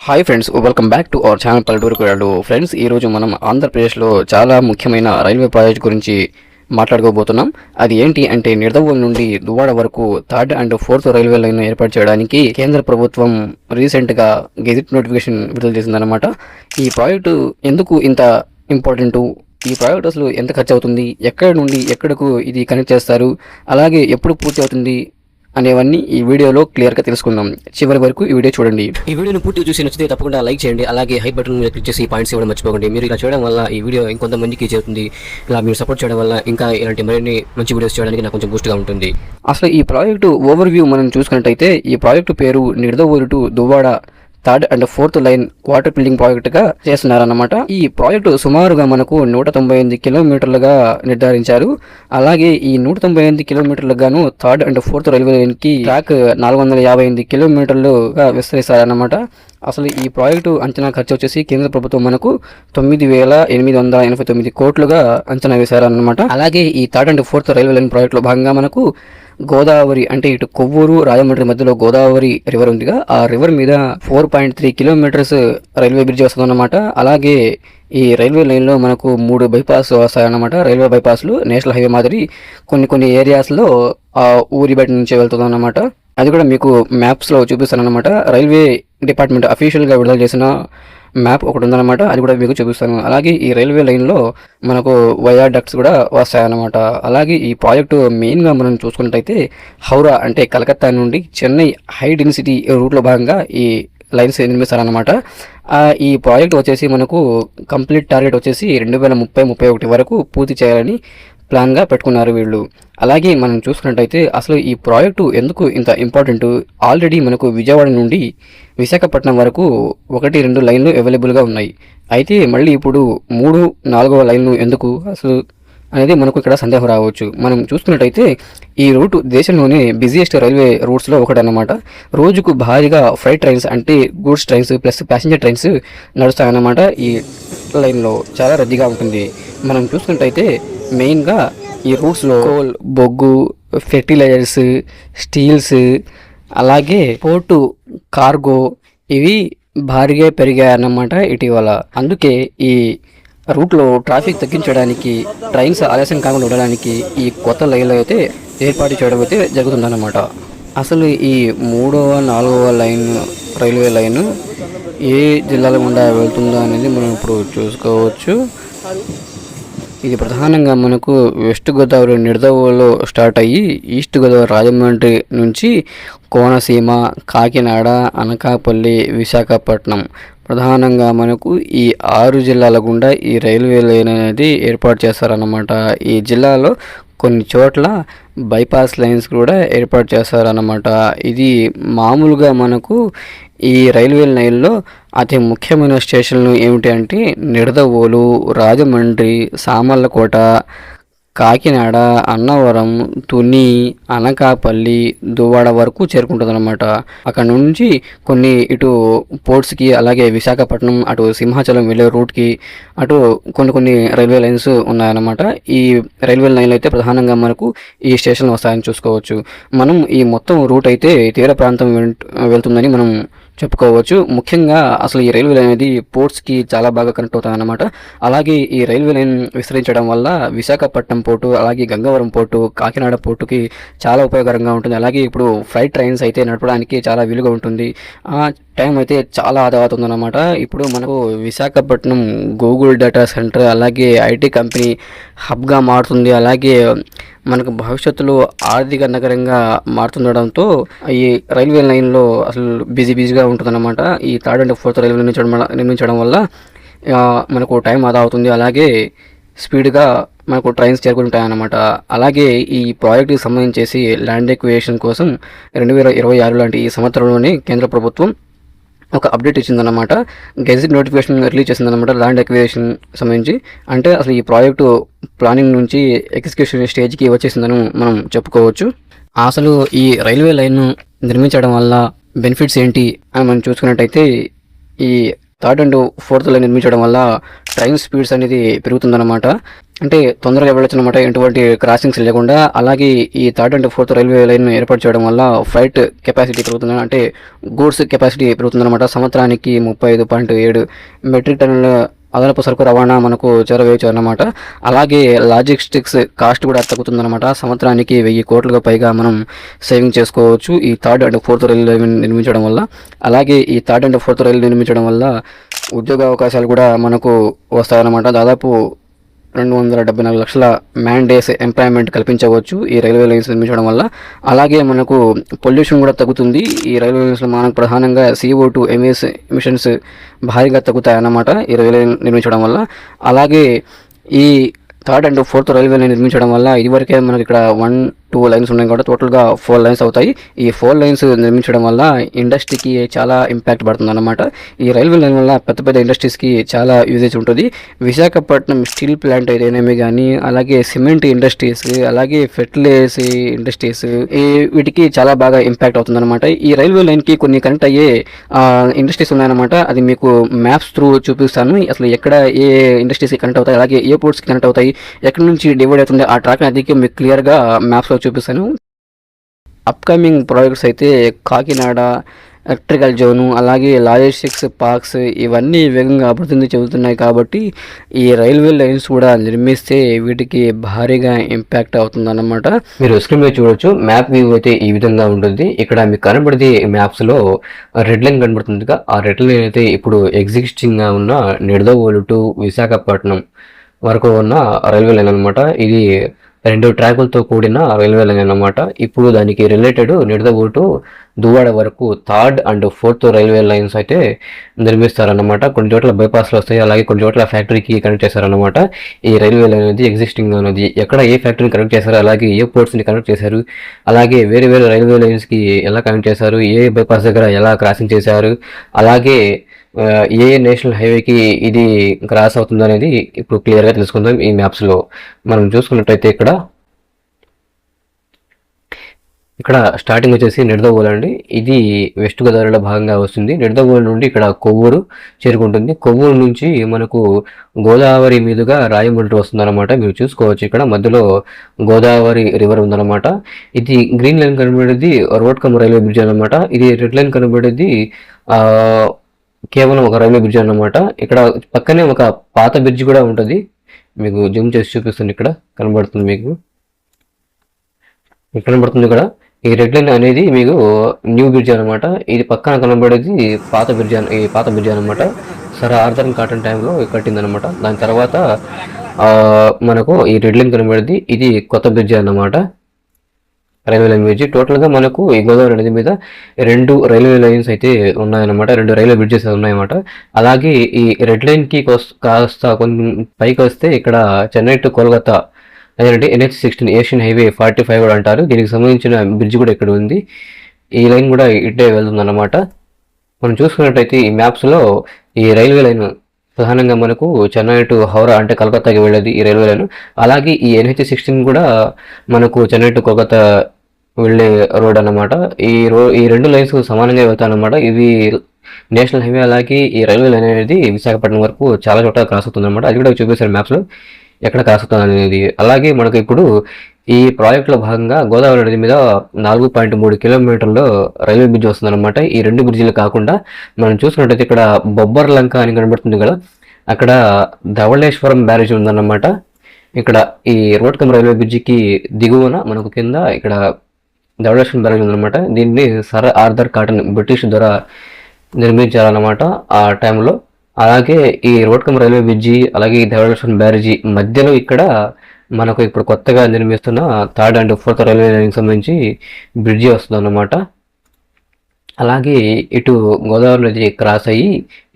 Hi friends, welcome back to our channel పల్లెటూరు కూడాడు. Friends, ఈరోజు మనం ఆంధ్రప్రదేశ్లో చాలా ముఖ్యమైన రైల్వే ప్రాజెక్ట్ గురించి మాట్లాడుకోబోతున్నాం. అది ఏంటి అంటే నిడదవోలు నుండి దువ్వాడ వరకు third and fourth railway line ఏర్పాటు చేయడానికి కేంద్ర ప్రభుత్వం రీసెంట్గా గెజిట్ నోటిఫికేషన్ విడుదల చేసిందనమాట. ఈ ప్రాజెక్టు ఎందుకు ఇంత ఇంపార్టెంట్, ఈ ప్రాజెక్ట్ అసలు ఎంత ఖర్చు అవుతుంది, ఎక్కడ నుండి ఎక్కడకు ఇది కనెక్ట్ చేస్తారు, అలాగే ఎప్పుడు పూర్తి అవుతుంది అనేవన్నీ ఈ వీడియోలో క్లియర్గా తెలుసుకుందాం. చివరి వరకు ఈ వీడియో చూడండి. ఈ వీడియోని పూర్తిగా చూసి నచ్చితే తప్పకుండా లైక్ చేయండి. అలాగే హై బటన్ మీద క్లిక్ చేసి పాయింట్స్ ఇవ్వడం మర్చిపోకండి. మీరు ఇలా చేయడం వల్ల ఈ వీడియో ఇంకొంతమందికి చేరుతుంది. ఇలా మీరు సపోర్ట్ చేయడం వల్ల ఇంకా ఇలాంటి మరిన్ని మంచి వీడియోస్ చేయడానికి నాకు కొంచెం బూస్ట్గా ఉంటుంది. అసలు ఈ ప్రాజెక్టు ఓవర్ వ్యూ మనం చూసుకున్నట్టయితే ఈ ప్రాజెక్టు పేరు Nidadavolu to Duvvada third and fourth line water building project గా చేస్తున్నారన్నమాట. ఈ ప్రాజెక్టు సుమారుగా మనకు 198 కిలోమీటర్లుగా నిర్ధారించారు. అలాగే ఈ 198 కిలోమీటర్లకు గాను third and fourth railway line కి ట్రాక్ 458 కిలోమీటర్లుగా విస్తరిస్తారన్నమాట. అసలు ఈ ప్రాజెక్టు అంచనా ఖర్చు వచ్చేసి కేంద్ర ప్రభుత్వం మనకు 9,889 కోట్లుగా అంచనా వేశారన్నమాట. అలాగే ఈ third and fourth railway line ప్రాజెక్టులో భాగంగా మనకు గోదావరి అంటే ఇటు కొవ్వూరు రాజమండ్రి మధ్యలో గోదావరి రివర్ ఉందిగా, ఆ రివర్ మీద 4.3 కిలోమీటర్స్ రైల్వే బ్రిడ్జ్ వస్తుందన్నమాట. అలాగే ఈ రైల్వే లైన్లో మనకు 3 బైపాస్ వస్తాయన్నమాట. రైల్వే బైపాస్లు నేషనల్ హైవే మాదిరి కొన్ని ఏరియాస్లో ఊరి బయట నుంచి వెళ్తుందన్నమాట. అది కూడా మీకు మ్యాప్స్లో చూపిస్తానన్నమాట. రైల్వే డిపార్ట్మెంట్ అఫీషియల్గా విడుదల చేసిన మ్యాప్ ఒకటి ఉందన్నమాట, అది కూడా మీకు చూపిస్తాను. అలాగే ఈ రైల్వే లైన్లో మనకు వయాడక్ట్స్ కూడా వస్తాయన్నమాట. అలాగే ఈ ప్రాజెక్టు మెయిన్గా మనం చూసుకున్నట్టయితే హౌరా అంటే కలకత్తా నుండి చెన్నై హై డెన్సిటీ రూట్లో భాగంగా ఈ లైన్స్ నిర్మిస్తారన్నమాట. ఈ ప్రాజెక్ట్ వచ్చేసి మనకు కంప్లీట్ టార్గెట్ వచ్చేసి 2030-31 వరకు పూర్తి చేయాలని ప్లాన్గా పెట్టుకున్నారు వీళ్ళు. అలాగే మనం చూసుకున్నట్టయితే అసలు ఈ ప్రాజెక్టు ఎందుకు ఇంత ఇంపార్టెంట్, ఆల్రెడీ మనకు విజయవాడ నుండి విశాఖపట్నం వరకు 1-2 లైన్లు అవైలబుల్గా ఉన్నాయి. అయితే మళ్ళీ ఇప్పుడు 3-4వ లైన్లు ఎందుకు అసలు అనేది మనకు ఇక్కడ సందేహం రావచ్చు. మనం చూసుకున్నట్టయితే ఈ రూట్ దేశంలోనే బిజియెస్ట్ రైల్వే రూట్స్లో ఒకటన్నమాట. రోజుకు భారీగా ఫ్రైట్ ట్రైన్స్ అంటే goods trains plus passenger trains నడుస్తాయన్నమాట. ఈ లైన్లో చాలా రద్దీగా ఉంటుంది. మనం చూసుకున్నట్టయితే మెయిన్గా ఈ రూట్స్లో కోల్, బొగ్గు, ఫెర్టిలైజర్స్, స్టీల్స్, అలాగే పోర్టు, కార్గో ఇవి భారీగా పెరిగాయన్నమాట ఇటీవల. అందుకే ఈ రూట్లో ట్రాఫిక్ తగ్గించడానికి, ట్రైన్స్ ఆలస్యం కాకుండా ఉండడానికి ఈ కొత్త లైన్లు అయితే ఏర్పాటు చేయడం అయితే జరుగుతుందన్నమాట. అసలు ఈ 3వ-4వ లైన్ రైల్వే లైన్ ఏ జిల్లాల గుండా వెళ్తుందో అనేది మనం ఇప్పుడు చూసుకోవచ్చు. ఇది ప్రధానంగా మనకు వెస్ట్ గోదావరి నిడదవోలులో స్టార్ట్ అయ్యి ఈస్ట్ గోదావరి రాజమండ్రి నుంచి కోనసీమ, కాకినాడ, అనకాపల్లి, విశాఖపట్నం ప్రధానంగా మనకు ఈ 6 జిల్లాల గుండా ఈ రైల్వే లైన్ అనేది ఏర్పాటు చేస్తారన్నమాట. ఈ జిల్లాలో కొన్ని చోట్ల బైపాస్ లైన్స్ కూడా ఏర్పాటు చేస్తారన్నమాట. ఇది మామూలుగా మనకు ఈ రైల్వే లైన్లో అతి ముఖ్యమైన స్టేషన్లు ఏమిటి అంటే నిడదవోలు, రాజమండ్రి, సామర్లకోట, కాకినాడ, అన్నవరం, తుని, అనకాపల్లి, దువ్వాడ వరకు చేరుకుంటుందన్నమాట. అక్కడ నుంచి కొన్ని ఇటు పోర్ట్స్కి, అలాగే విశాఖపట్నం అటు సింహాచలం వెళ్ళే రూట్కి అటు కొన్ని రైల్వే లైన్స్ ఉన్నాయన్నమాట. ఈ రైల్వే లైన్లు అయితే ప్రధానంగా మనకు ఈ స్టేషన్లు వస్తాయని చూసుకోవచ్చు. మనం ఈ మొత్తం రూట్ అయితే తీర ప్రాంతం వెళ్తుందని మనం చెప్పుకోవచ్చు. ముఖ్యంగా అసలు ఈ రైల్వే లైన్ అనేది పోర్ట్స్కి చాలా బాగా కనెక్ట్ అవుతాయన్నమాట. అలాగే ఈ రైల్వే లైన్ విస్తరించడం వల్ల విశాఖపట్నం పోర్టు, అలాగే గంగవరం పోర్టు, కాకినాడ పోర్టుకి చాలా ఉపయోగకరంగా ఉంటుంది. అలాగే ఇప్పుడు ఫ్లైట్ ట్రైన్స్ అయితే నడపడానికి చాలా వీలుగా ఉంటుంది. టైం అయితే చాలా ఆదా అవుతుందన్నమాట. ఇప్పుడు మనకు విశాఖపట్నం గూగుల్ డేటా సెంటర్, అలాగే ఐటీ కంపెనీ హబ్గా మారుతుంది. అలాగే మనకు భవిష్యత్తులో ఆర్థిక నగరంగా మారుతుండడంతో ఈ రైల్వే లైన్లో అసలు బిజీగా ఉంటుందన్నమాట. ఈ థర్డ్ అండ్ ఫోర్త్ రైల్వే నిర్మించడం వల్ల మనకు టైం ఆదా అవుతుంది. అలాగే స్పీడ్గా మనకు ట్రైన్స్ చేరుకుంటాయన్నమాట. అలాగే ఈ ప్రాజెక్టుకి సంబంధించేసి ల్యాండ్ ఎక్విజిషన్ కోసం 2026 లాంటి ఈ సంవత్సరంలోనే కేంద్ర ప్రభుత్వం ఒక అప్డేట్ ఇచ్చిందన్నమాట. గెజిట్ నోటిఫికేషన్ రిలీజ్ చేసిందన్నమాట ల్యాండ్ ఎక్విజిషన్ సంబంధించి. అంటే అసలు ఈ ప్రాజెక్టు ప్లానింగ్ నుంచి ఎగ్జిక్యూషన్ స్టేజ్కి వచ్చేసిందని మనం చెప్పుకోవచ్చు. అసలు ఈ రైల్వే లైన్ నిర్మించడం వల్ల బెనిఫిట్స్ ఏంటి అని మనం చూసుకున్నట్టయితే ఈ థర్డ్ అండ్ ఫోర్త్ లైన్ నిర్మించడం వల్ల ట్రైన్ స్పీడ్స్ అనేది పెరుగుతుందన్నమాట. అంటే తొందరగా వెళ్ళొచ్చు అనమాట, ఎటువంటి క్రాసింగ్స్ లేకుండా. అలాగే ఈ third and fourth railway line ఏర్పాటు చేయడం వల్ల ఫ్లైట్ కెపాసిటీ పెరుగుతుంది, అంటే గూడ్స్ కెపాసిటీ పెరుగుతుందన్నమాట. సంవత్సరానికి 35.7 మెట్రిక్ టన్నుల అదనపు సరుకు రవాణా మనకు చేరవేయచ్చు అన్నమాట. అలాగే లాజిస్టిక్స్ కాస్ట్ కూడా తగ్గుతుందన్నమాట. సంవత్సరానికి 1000 కోట్లకు పైగా మనం సేవింగ్ చేసుకోవచ్చు ఈ థర్డ్ అండ్ ఫోర్త్ రైల్వే నిర్మించడం వల్ల. అలాగే ఈ థర్డ్ అండ్ ఫోర్త్ రైలు నిర్మించడం వల్ల ఉద్యోగ అవకాశాలు కూడా మనకు వస్తాయన్నమాట. దాదాపు 274 లక్షల మ్యాన్ డేస్ ఎంప్లాయ్మెంట్ కల్పించవచ్చు ఈ రైల్వే లైన్స్ నిర్మించడం వల్ల. అలాగే మనకు పొల్యూషన్ కూడా తగ్గుతుంది ఈ రైల్వే లైన్స్లో. మనకు ప్రధానంగా CO2 ఎమిషన్స్ భారీగా తగ్గుతాయి అన్నమాట ఈ రైల్వే లైన్ నిర్మించడం వల్ల. అలాగే ఈ third and fourth railway line నిర్మించడం వల్ల ఇదివరకే మనకి ఇక్కడ 1-2 లైన్స్ ఉన్నాయి కాబట్టి టోటల్గా 4 లైన్స్ అవుతాయి. ఈ 4 లైన్స్ నిర్మించడం వల్ల ఇండస్ట్రీకి చాలా ఇంపాక్ట్ పడుతుంది అన్నమాట. ఈ రైల్వే లైన్ వల్ల పెద్ద పెద్ద ఇండస్ట్రీస్కి చాలా యూజేజ్ ఉంటుంది. విశాఖపట్నం స్టీల్ ప్లాంట్ ఏదైనా కానీ, అలాగే సిమెంట్ ఇండస్ట్రీస్, అలాగే ఫెర్టిలైజర్స్ ఇండస్ట్రీస్, వీటికి చాలా బాగా ఇంపాక్ట్ అవుతుంది అనమాట. ఈ రైల్వే లైన్కి కొన్ని కనెక్ట్ అయ్యే ఇండస్ట్రీస్ ఉన్నాయన్నమాట. అది మీకు మ్యాప్స్ త్రూ చూపిస్తాను. అసలు ఎక్కడ ఏ ఇండస్ట్రీస్కి కనెక్ట్ అవుతాయి, అలాగే ఏ పోర్ట్స్కి కనెక్ట్ అవుతాయి, ఎక్కడి నుంచి డివైడ్ అవుతుంది ఆ ట్రాక్ అది మీకు క్లియర్గా మ్యాప్స్లో చూపిస్తాను. అప్కమింగ్ ప్రాజెక్ట్స్ అయితే కాకినాడ ఎలక్ట్రికల్ జోను, అలాగే లాజిస్టిక్స్ పార్క్స్ ఇవన్నీ వేగంగా అభివృద్ధి చెందుతున్నాయి. కాబట్టి ఈ రైల్వే లైన్స్ కూడా నిర్మిస్తే వీటికి భారీగా ఇంపాక్ట్ అవుతుందన్నమాట. మీరు స్క్రీన్ మీద చూడొచ్చు, మ్యాప్ వ్యూ అయితే ఈ విధంగా ఉంటుంది. ఇక్కడ మీకు కనబడితే మ్యాప్స్లో రెడ్ లైన్ కనబడుతుందిగా, ఆ రెడ్ లైన్ అయితే ఇప్పుడు ఎగ్జిస్టింగ్గా ఉన్న నిడదవోలు టు విశాఖపట్నం వరకు ఉన్న రైల్వే లైన్ అనమాట. ఇది 2 ట్రాకులతో కూడిన రైల్వే లైన్ అన్నమాట. ఇప్పుడు దానికి రిలేటెడ్ నిడదవోలు టు దువ్వాడ వరకు third and fourth railway lines అయితే నిర్మిస్తారన్నమాట. కొన్ని చోట్ల బైపాస్లో వస్తాయి, అలాగే కొన్ని చోట్ల ఫ్యాక్టరీకి కనెక్ట్ చేశారన్నమాట. ఈ రైల్వే లైన్ అనేది ఎగ్జిస్టింగ్ అనేది ఎక్కడ ఏ ఫ్యాక్టరీని కనెక్ట్ చేశారు, అలాగే ఏ పోర్ట్స్ని కనెక్ట్ చేశారు, అలాగే వేరే వేరే రైల్వే లైన్స్కి ఎలా కనెక్ట్ చేశారు, ఏ బైపాస్ దగ్గర ఎలా క్రాసింగ్ చేశారు, అలాగే ఏ నేషనల్ హైవేకి ఇది క్రాస్ అవుతుంది అనేది ఇప్పుడు క్లియర్గా తెలుసుకుందాం. ఈ మ్యాప్స్లో మనం చూసుకున్నట్టయితే ఇక్కడ స్టార్టింగ్ వచ్చేసి నిడదవోలు అండి. ఇది వెస్ట్ గోదావరిలో భాగంగా వస్తుంది. నిడదవోలు నుండి ఇక్కడ కొవ్వూరు చేరుకుంటుంది. కొవ్వూరు నుంచి మనకు గోదావరి మీదుగా రాయమండ్రి వస్తుందన్నమాట. మీరు చూసుకోవచ్చు ఇక్కడ మధ్యలో గోదావరి రివర్ ఉందన్నమాట. ఇది గ్రీన్ లైన్ కనబడేది రోడ్ కమ్ రైల్వే బ్రిడ్జ్ అనమాట. ఇది రెడ్ లైన్ కనబడేది కేవలం ఒక రైల్వే బ్రిడ్జ్ అన్నమాట. ఇక్కడ పక్కనే ఒక పాత బ్రిడ్జ్ కూడా ఉంటుంది. మీకు జూమ్ చేసి చూపిస్తుంది. ఇక్కడ కనబడుతుంది, మీకు కనబడుతుంది. ఇక్కడ ఈ రెడ్ లైన్ అనేది మీకు న్యూ బ్రిడ్జ్ అనమాట. ఇది పక్కన కనబడేది పాత బ్రిడ్జ్ అనమాట. సర్ ఆర్థర్ కాటన్ టైంలో కట్టింది అనమాట. దాని తర్వాత మనకు ఈ రెడ్ లైన్ కనబడేది ఇది కొత్త బ్రిడ్జ్ అన్నమాట, రైల్వే లైన్ బ్రిడ్జ్. టోటల్గా మనకు ఈ గోదావరి నది మీద 2 రైల్వే లైన్స్ అయితే ఉన్నాయన్నమాట, 2 రైల్వే బ్రిడ్జెస్ ఉన్నాయన్నమాట. అలాగే ఈ రెడ్ లైన్కి కాస్త కొంచెం పైకి వస్తే ఇక్కడ చెన్నై టు కోల్కతా అదేంటే NH16 ఏషియన్ హైవే 45 కూడా అంటారు. దీనికి సంబంధించిన బ్రిడ్జ్ కూడా ఇక్కడ ఉంది. ఈ లైన్ కూడా ఇటే వెళ్తుందన్నమాట. మనం చూసుకున్నట్టయితే ఈ మ్యాప్స్లో ఈ రైల్వే లైన్ ప్రధానంగా మనకు చెన్నై టు హౌరా అంటే కలకత్తాకి వెళ్ళేది ఈ రైల్వే లైన్. అలాగే ఈ NH16 కూడా మనకు చెన్నై టు కోల్కతా వెళ్ళే రోడ్ అన్నమాట. ఈ 2 లైన్స్ సమానంగా వెళ్తాయి అన్నమాట. ఇవి నేషనల్ హైవే. అలాగే ఈ రైల్వే లైన్ అనేది విశాఖపట్నం వరకు చాలా చోట్ల క్రాస్ అవుతుంది అనమాట. అది కూడా చూపిస్తారు మ్యాప్స్లో ఎక్కడ క్రాస్ అవుతుంది అనేది. అలాగే మనకు ఇప్పుడు ఈ ప్రాజెక్టులో భాగంగా గోదావరి నది మీద 4.3 కిలోమీటర్లో రైల్వే బ్రిడ్జ్ వస్తుంది అనమాట. ఈ 2 బ్రిడ్జిలు కాకుండా మనం చూసుకున్నట్టయితే ఇక్కడ బొబ్బర్ లంక అని కనబడుతుంది కదా, అక్కడ ధవళేశ్వరం బ్యారేజ్ ఉందన్నమాట. ఇక్కడ ఈ రోడ్ కమ్ రైల్వే బ్రిడ్జికి దిగువన మనకు కింద ఇక్కడ ధవళేశ్వరం బ్యారేజ్ ఉందన్నమాట. దీన్ని సర్ ఆర్థర్ కాటన్ బ్రిటిష్ ద్వారా నిర్మించారన్నమాట ఆ టైంలో. అలాగే ఈ రోడ్ కమ్ రైల్వే బ్రిడ్జి, అలాగే ఈ ధవళేశ్వరం బ్యారేజీ మధ్యలో ఇక్కడ మనకు ఇప్పుడు కొత్తగా నిర్మిస్తున్న థర్డ్ అండ్ ఫోర్త్ రైల్వే లైన్కి సంబంధించి బ్రిడ్జి వస్తుంది అన్నమాట. అలాగే ఇటు గోదావరి నది క్రాస్ అయ్యి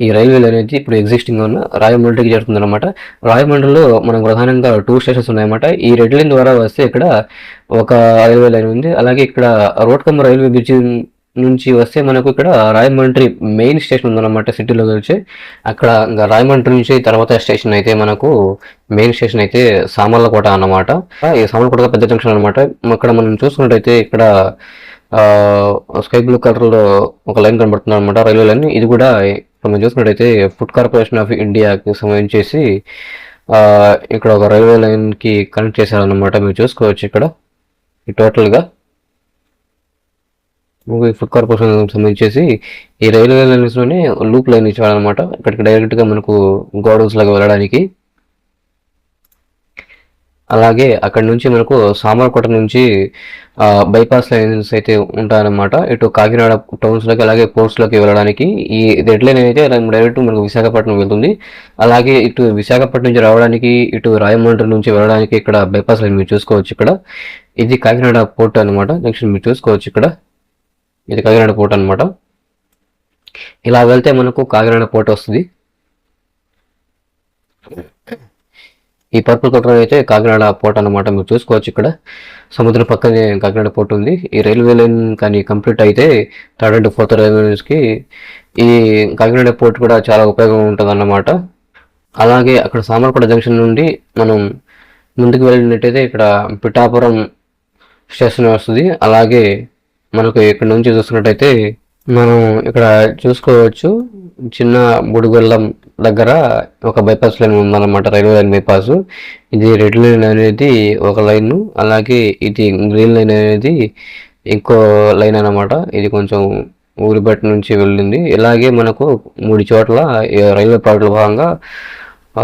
ఈ రైల్వే లైన్ అనేది ఇప్పుడు ఎగ్జిస్టింగ్ ఉన్న రాయమండ్రికి చేరుతుంది అనమాట. రాయమండ్రిలో మనకు ప్రధానంగా 2 స్టేషన్స్ ఉన్నాయన్నమాట. ఈ రెడ్ లైన్ ద్వారా వస్తే ఇక్కడ ఒక రైల్వే లైన్ ఉంది. అలాగే ఇక్కడ రోడ్ కమ్ రైల్వే బ్రిడ్జి నుంచి వస్తే మనకు ఇక్కడ రాయమండ్రి మెయిన్ స్టేషన్ ఉందన్నమాట. సిటీలో వచ్చి అక్కడ ఇంకా రాయమండ్రి నుంచి తర్వాత స్టేషన్ అయితే మనకు మెయిన్ స్టేషన్ అయితే సామర్లకోట అన్నమాట. ఈ సామర్లకోట పెద్ద జంక్షన్ అనమాట. ఇక్కడ మనం చూసుకున్నట్టయితే ఇక్కడ స్కై బ్లూ కలర్లో ఒక లైన్ కనబడుతుంది అనమాట, రైల్వే లైన్. ఇది కూడా మనం చూసుకున్నట్టయితే ఫుడ్ కార్పొరేషన్ ఆఫ్ ఇండియాకి సంబంధించేసి ఇక్కడ ఒక రైల్వే లైన్కి కనెక్ట్ చేశారన్నమాట. మీరు చూసుకోవచ్చు ఇక్కడ ఈ టోటల్గా ఫుడ్ కార్పొరేషన్ సంబంధించేసి ఈ రైల్వే లైన్స్లోనే లూప్ లైన్ ఇచ్చాడనమాట. ఇక్కడికి డైరెక్ట్గా మనకు గోడౌన్స్ లాగా వెళ్ళడానికి. అలాగే అక్కడ నుంచి మనకు సామర్లకోట నుంచి బైపాస్ లైన్స్ అయితే ఉంటాయన్నమాట. ఇటు కాకినాడ టౌన్స్లోకి అలాగే పోర్ట్స్లోకి వెళ్ళడానికి ఈ రెడ్ లైన్ అయితే డైరెక్ట్ మనకు విశాఖపట్నం వెళ్తుంది. అలాగే ఇటు విశాఖపట్నం నుంచి రావడానికి ఇటు రాయమండ్రి నుంచి వెళ్ళడానికి ఇక్కడ బైపాస్ లైన్ మీరు చూసుకోవచ్చు. ఇక్కడ ఇది కాకినాడ పోర్ట్ అనమాట. నెక్స్ట్ మీరు చూసుకోవచ్చు ఇక్కడ ఇది కాకినాడ పోర్ట్ అనమాట. ఇలా వెళ్తే మనకు కాకినాడ పోర్ట్ వస్తుంది. ఈ పర్పుల్ కలర్ అయితే కాకినాడ పోర్ట్ అనమాట. మీరు చూసుకోవచ్చు ఇక్కడ సముద్రం పక్కనే కాకినాడ పోర్ట్ ఉంది. ఈ రైల్వే లైన్ కానీ కంప్లీట్ అయితే 3rd and 4th రైల్వేస్కి ఈ కాకినాడ పోర్ట్ కూడా చాలా ఉపయోగం ఉంటుంది అన్నమాట. అలాగే అక్కడ సామర్లకోట జంక్షన్ నుండి మనం ముందుకు వెళ్ళినట్టయితే ఇక్కడ పిఠాపురం స్టేషన్ వస్తుంది. అలాగే మనకు ఇక్కడ నుంచి చూసుకున్నట్టయితే మనం ఇక్కడ చూసుకోవచ్చు చిన్న బుడిగొల్లం దగ్గర ఒక బైపాస్ లైన్ ఉందన్నమాట. Railway line bypass. ఇది రెడ్ లైన్ అనేది ఒక లైన్, అలాగే ఇది గ్రీన్ లైన్ అనేది ఇంకో లైన్ అన్నమాట. ఇది కొంచెం ఊరిబెట్ట నుంచి వెళ్ళింది. ఇలాగే మనకు 3 చోట్ల రైల్వే ప్రాజెక్టులో భాగంగా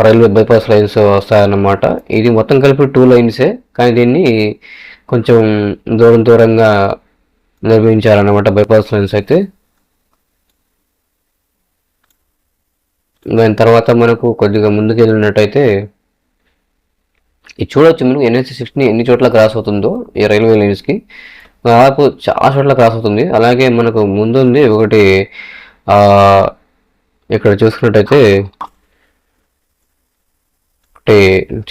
రైల్వే బైపాస్ లైన్స్ వస్తాయన్నమాట. ఇది మొత్తం కలిపి 2 లైన్సే, కానీ దీన్ని కొంచెం దూరంగా నిర్మించారన్నమాట బైపాస్ లైన్స్ అయితే. దాని తర్వాత మనకు కొద్దిగా ముందుకు వెళ్ళినట్టయితే ఇది చూడవచ్చు మీరు NH-60 ఎన్ని చోట్ల క్రాస్ అవుతుందో ఈ రైల్వే లైన్స్కి. దాదాపు చాలా చోట్ల క్రాస్ అవుతుంది. అలాగే మనకు ముందుంది ఒకటి ఇక్కడ చూసుకున్నట్టయితే ఒకటి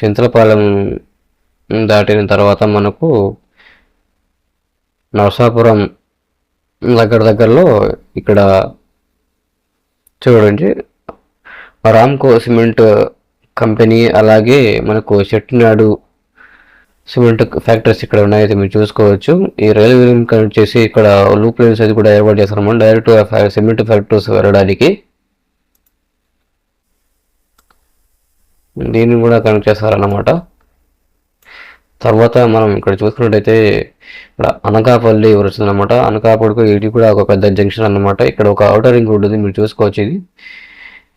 చింతలపాలెం దాటిన తర్వాత మనకు నరసాపురం దగ్గరలో ఇక్కడ చూడండి రామ్కో సిమెంట్ కంపెనీ, అలాగే మనకు చెట్టినాడు సిమెంట్ ఫ్యాక్టరీస్ ఇక్కడ ఉన్నాయైతే మీరు చూసుకోవచ్చు. ఈ రైల్వే కనెక్ట్ చేసి ఇక్కడ లూప్ లైన్స్ అది కూడా ఏర్పాటు చేస్తారన్నమాట డైరెక్ట్ సిమెంట్ ఫ్యాక్టరీస్ వెళ్ళడానికి. దీన్ని కూడా కనెక్ట్ చేస్తారన్నమాట. తర్వాత మనం ఇక్కడ చూసుకున్నట్టయితే ఇక్కడ అనకాపల్లి వస్తుంది అనమాట. అనకాపల్లికి ఇది కూడా ఒక పెద్ద జంక్షన్ అన్నమాట. ఇక్కడ ఒక ఔటర్ రింగ్ రోడ్ ఉంది, మీరు చూసుకోవచ్చు.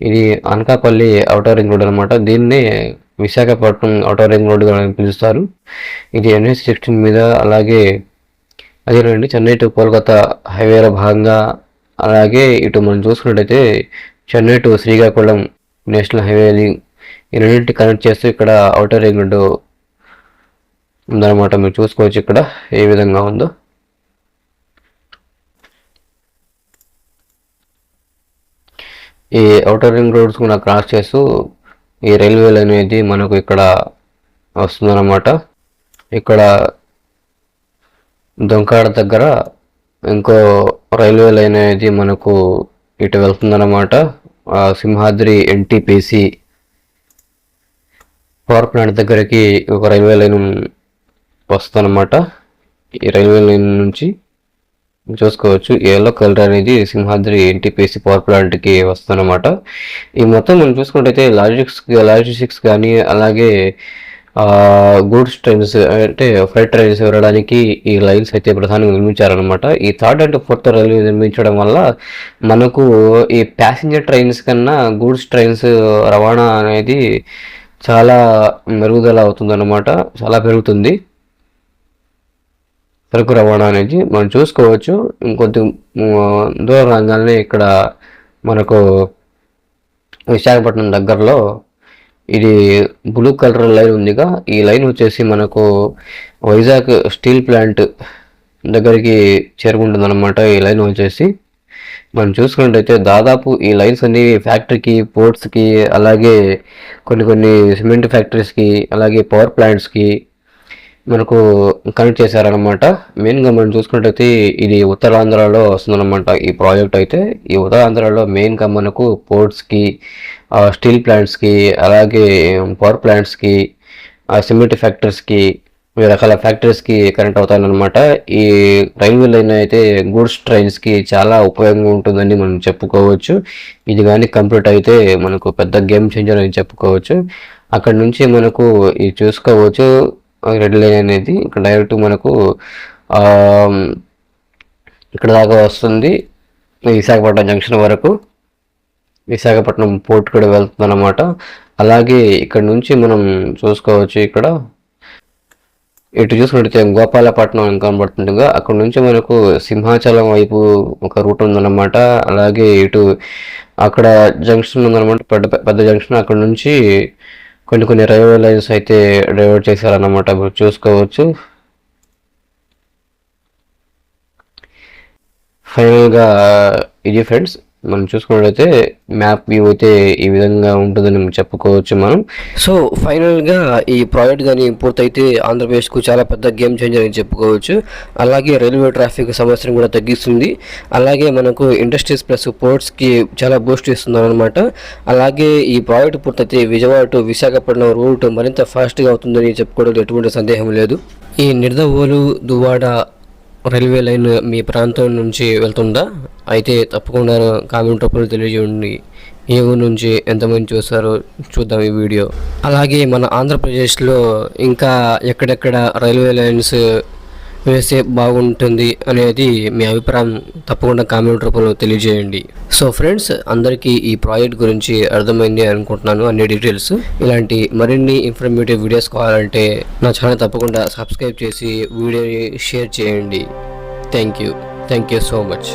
ఇది అనకాపల్లి ఔటర్ రింగ్ రోడ్ అనమాట. దీన్నే విశాఖపట్నం ఔటర్ రింగ్ రోడ్ అని పిలుస్తారు. ఇది NH-16 మీద, అలాగే అదే రండి చెన్నై టు కోల్కతా హైవేలో భాగంగా, అలాగే ఇటు మనం చూసుకున్నట్టయితే Chennai to Srikakulam national highway ఈ రెండింటిని కనెక్ట్ చేస్తూ ఇక్కడ ఔటర్ రింగ్ రోడ్ ఉందన్నమాట. మీరు చూసుకోవచ్చు ఇక్కడ ఏ విధంగా ఉందో. ఈ ఔటర్ రింగ్ రోడ్స్ కూడా క్రాస్ చేస్తూ ఈ రైల్వే లైన్ అనేది మనకు ఇక్కడ వస్తుందన్నమాట. ఇక్కడ దొంకాడ దగ్గర ఇంకో రైల్వే లైన్ అనేది మనకు ఇటు వెళ్తుందన్నమాట. సింహాద్రి NTPC పవర్ ప్లాంట్ దగ్గరికి ఒక రైల్వే లైన్ వస్తుందన్నమాట. ఈ రైల్వే లైన్ నుంచి చూసుకోవచ్చు ఎల్లో కలర్ అనేది సింహాద్రి NTPC పవర్ ప్లాంట్కి వస్తుందన్నమాట. ఈ మొత్తం మనం చూసుకుంటే లాజిస్టిక్స్ కానీ, అలాగే గూడ్స్ ట్రైన్స్ అంటే ఫ్రైట్ ట్రైన్స్ వెళ్ళడానికి ఈ లైన్స్ అయితే ప్రధానంగా నిర్మించారనమాట. ఈ 3rd and 4th రైల్వే నిర్మించడం వల్ల మనకు ఈ ప్యాసింజర్ ట్రైన్స్ కన్నా గూడ్స్ ట్రైన్స్ రవాణా అనేది చాలా మెరుగుదల అవుతుందన్నమాట. చాలా పెరుగుతుంది సరుకు రవాణా అనేది మనం చూసుకోవచ్చు. ఇంకొద్ది దూరం రాగానే ఇక్కడ మనకు విశాఖపట్నం దగ్గరలో ఇది బ్లూ కలర్ లైన్ ఉందిగా, ఈ లైన్ వచ్చేసి మనకు వైజాగ్ స్టీల్ ప్లాంట్ దగ్గరికి చేరుకుంటుంది అనమాట. ఈ లైన్ వచ్చేసి మనం చూసుకున్నట్టయితే దాదాపు ఈ లైన్స్ అన్ని ఫ్యాక్టరీకి, పోర్ట్స్కి, అలాగే కొన్ని సిమెంట్ ఫ్యాక్టరీస్కి, అలాగే పవర్ ప్లాంట్స్కి మనకు కనెక్ట్ చేశారనమాట. మెయిన్గా మనం చూసుకున్నట్టయితే ఇది ఉత్తరాంధ్రలో వస్తుందన్నమాట ఈ ప్రాజెక్ట్ అయితే. ఈ ఉత్తరాంధ్రలో మెయిన్గా మనకు పోర్ట్స్కి, స్టీల్ ప్లాంట్స్కి, అలాగే పవర్ ప్లాంట్స్కి, సిమెంట్ ఫ్యాక్టరీస్కి వివిధ రకాల ఫ్యాక్టరీస్కి కనెక్ట్ అవుతాయన్నమాట. ఈ రైల్వే లైన్ అయితే గూడ్స్ ట్రైన్స్కి చాలా ఉపయోగంగా ఉంటుందని మనం చెప్పుకోవచ్చు. ఇది కానీ కంప్లీట్ అయితే మనకు పెద్ద గేమ్ చేంజర్ అని చెప్పుకోవచ్చు. అక్కడ నుంచి మనకు ఇది చూసుకోవచ్చు, రెడ్ లైన్ అనేది ఇక్కడ డైరెక్ట్ మనకు ఇక్కడ దాకా వస్తుంది, విశాఖపట్నం జంక్షన్ వరకు. విశాఖపట్నం పోర్ట్ కూడా వెళ్తుంది అన్నమాట. అలాగే ఇక్కడ నుంచి మనం చూసుకోవచ్చు, ఇక్కడ ఇటు చూసుకుంటే గోపాలపట్నం అని కనబడుతుండగా అక్కడ నుంచి మనకు సింహాచలం వైపు ఒక రూట్ ఉందన్నమాట. అలాగే ఇటు అక్కడ జంక్షన్ ఉందన్నమాట, పెద్ద జంక్షన్. అక్కడ నుంచి కొన్ని రైల్వే లైన్స్ అయితే డైవర్ట్ చేశారన్నమాట, మీరు చూసుకోవచ్చు. ఫైనల్గా ఇది ఫ్రెండ్స్, మనం చూసుకున్నట్లయితే మ్యాప్ వ్యూ అయితే ఈ విధంగా ఉంటుందని చెప్పుకోవచ్చు మనం. సో ఫైనల్గా ఈ ప్రాజెక్ట్ కానీ పూర్తయితే ఆంధ్రప్రదేశ్కు చాలా పెద్ద గేమ్ చేంజర్ అని చెప్పుకోవచ్చు. అలాగే రైల్వే ట్రాఫిక్ సమస్యను కూడా తగ్గిస్తుంది. అలాగే మనకు ఇండస్ట్రీస్ ప్లస్ పోర్ట్స్కి చాలా బూస్ట్ ఇస్తుంది అనమాట. అలాగే ఈ ప్రాజెక్ట్ పూర్తయితే విజయవాడ టు విశాఖపట్నం రూట్ మరింత ఫాస్ట్గా అవుతుందని చెప్పుకోవడం ఎటువంటి సందేహం లేదు. ఈ నిర్దవోలు దువ్వాడ రైల్వే లైన్ మీ ప్రాంతం నుంచి వెళ్తుందా? అయితే తప్పకుండా కామెంట్ రూపంలో తెలియజేయండి. ఏ ఊరు నుంచి ఎంతమంది చూస్తారో చూద్దాం ఈ వీడియో. అలాగే మన ఆంధ్రప్రదేశ్లో ఇంకా ఎక్కడెక్కడ రైల్వే లైన్స్ వేస్తే బాగుంటుంది అనేది మీ అభిప్రాయం తప్పకుండా కామెంట్ రూపంలో తెలియజేయండి. సో ఫ్రెండ్స్, అందరికీ ఈ ప్రాజెక్ట్ గురించి అర్థమైంది అనుకుంటున్నాను, అన్ని డీటెయిల్స్. ఇలాంటి మరిన్ని ఇన్ఫర్మేటివ్ వీడియోస్ కావాలంటే నా ఛానల్ తప్పకుండా సబ్స్క్రైబ్ చేసి వీడియోని షేర్ చేయండి. Thank you so much.